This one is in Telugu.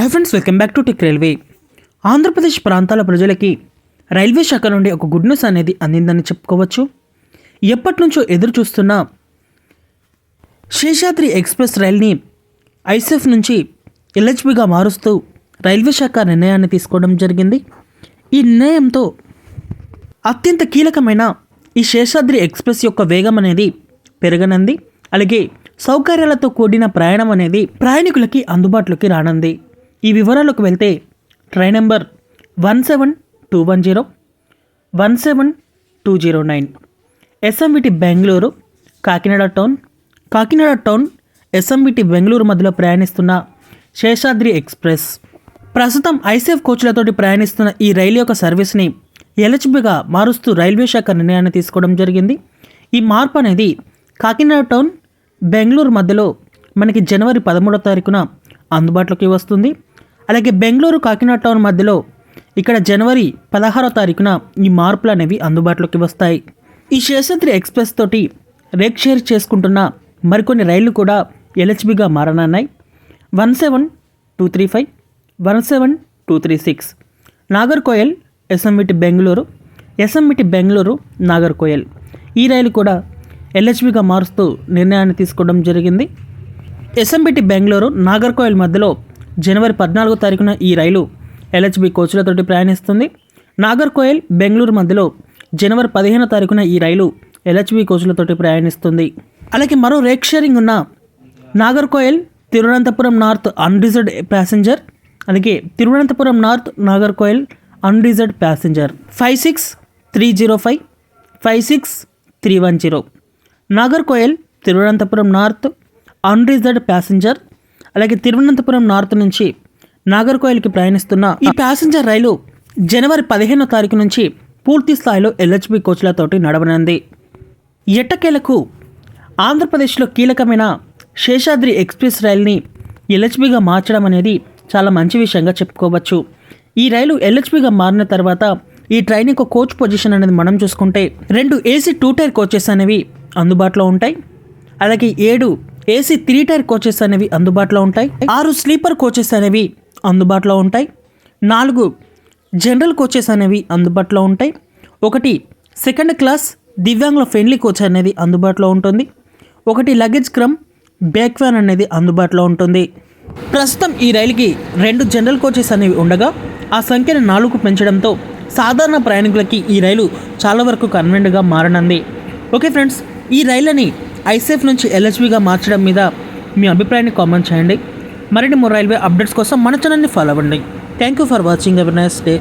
Hi friends, welcome back to tech railway. Andhra Pradesh ప్రాంతాల ప్రజలకి రైల్వే శాఖ నుండి ఒక గుడ్ న్యూస్ అనేది అందిందని చెప్పుకోవచ్చు. ఎప్పటి నుంచో ఎదురు చూస్తున్న శేషాద్రి ఎక్స్ప్రెస్ రైల్ని ఐసెఫ్ నుంచి ఎల్హెచ్బిగా మారుస్తూ రైల్వే శాఖ నిర్ణయాన్ని తీసుకోవడం జరిగింది. ఈ నిర్ణయంతో అత్యంత కీలకమైన ఈ శేషాద్రి ఎక్స్ప్రెస్ యొక్క వేగం అనేది పెరగనుంది. అలాగే సౌకర్యాలతో కూడిన ప్రయాణం అనేది ప్రయాణికులకి అందుబాటులోకి రానుంది. ఈ వివరాలకు వెళ్తే train number 17210, 17209 SMVT Bengaluru Kakinada town SMVT Bengaluru మధ్యలో ప్రయాణిస్తున్న శేషాద్రి ఎక్స్ప్రెస్. ప్రస్తుతం ఐసేఫ్ కోచ్లతోటి ప్రయాణిస్తున్న ఈ రైలు యొక్క సర్వీస్ని ఎల్హెచ్బిగా మారుస్తూ రైల్వే శాఖ నిర్ణయాన్ని తీసుకోవడం జరిగింది. ఈ మార్పు అనేది కాకినాడ టౌన్ బెంగళూరు మధ్యలో మనకి జనవరి 13వ తారీఖున అందుబాటులోకి వస్తుంది. అలాగే బెంగళూరు కాకినాడ టౌన్ మధ్యలో ఇక్కడ జనవరి 16వ తారీఖున ఈ మార్పులు అనేవి అందుబాటులోకి వస్తాయి. ఈ శేషాద్రి ఎక్స్ప్రెస్ తోటి రేక్ షేర్ చేసుకుంటున్న మరికొన్ని రైళ్లు కూడా ఎల్హెచ్బిగా మారనున్నాయి. 17235, 17236 నాగర్కోయల్ ఎస్ఎంవిటి బెంగళూరు నాగర్కోయల్ ఈ రైలు కూడా ఎల్హెచ్బిగా మారుస్తూ నిర్ణయాన్ని తీసుకోవడం జరిగింది. ఎస్ఎంవిటి బెంగళూరు నాగర్కోయల్ మధ్యలో జనవరి 14వ తారీఖున ఈ రైలు ఎల్హెచ్బి కోచ్లతోటి ప్రయాణిస్తుంది. నాగర్కోయల్ బెంగళూరు మధ్యలో జనవరి 15వ తారీఖున ఈ రైలు ఎల్హెచ్బి కోచ్లతోటి ప్రయాణిస్తుంది. అలాగే మరో రేక్ షేరింగ్ ఉన్న Nagercoil Thiruvananthapuram north unreserved passenger, అలాగే Thiruvananthapuram north Nagercoil unreserved passenger 56305, 56310 Nagercoil Thiruvananthapuram north unreserved passenger. అలాగే తిరువనంతపురం నార్త్ నుంచి నాగర్కోయల్కి ప్రయాణిస్తున్న ఈ ప్యాసింజర్ రైలు జనవరి 15వ తారీఖు నుంచి పూర్తి స్థాయిలో ఎల్హెచ్బి కోచ్లతోటి నడవనుంది. ఎట్టకేలకు ఆంధ్రప్రదేశ్లో కీలకమైన శేషాద్రి ఎక్స్ప్రెస్ రైల్ని ఎల్హెచ్బిగా మార్చడం అనేది చాలా మంచి విషయంగా చెప్పుకోవచ్చు. ఈ రైలు ఎల్హెచ్బిగా మారిన తర్వాత ఈ ట్రైన్ యొక్క కోచ్ పొజిషన్ అనేది మనం చూసుకుంటే 2 ఏసీ 2 టైర్ కోచెస్ అనేవి అందుబాటులో ఉంటాయి. అలాగే 7 ఏసీ 3 టైర్ కోచెస్ అనేవి అందుబాటులో ఉంటాయి. 6 స్లీపర్ కోచెస్ అనేవి అందుబాటులో ఉంటాయి. 4 జనరల్ కోచెస్ అనేవి అందుబాటులో ఉంటాయి. 1 సెకండ్ క్లాస్ దివ్యాంగుల ఫ్రెండ్లీ కోచ్ అనేది అందుబాటులో ఉంటుంది. 1 లగేజ్ క్రమ్ బ్యాక్ వ్యాన్ అనేది అందుబాటులో ఉంటుంది. ప్రస్తుతం ఈ రైలుకి 2 జనరల్ కోచెస్ అనేవి ఉండగా ఆ సంఖ్యను 4కు పెంచడంతో సాధారణ ప్రయాణికులకి ఈ రైలు చాలా వరకు కన్వీనియంట్గా మారనుంది. ఓకే ఫ్రెండ్స్, ఈ రైళ్ళని ఐసేఫ్ నుంచి ఎల్హెచ్బిగా మార్చడం మీద మీ అభిప్రాయాన్ని కామెంట్ చేయండి. మరిన్ని రైల్వే అప్డేట్స్ కోసం మన ఛానల్ని ఫాలో అవ్వండి. Thank you for watching. Have a nice day.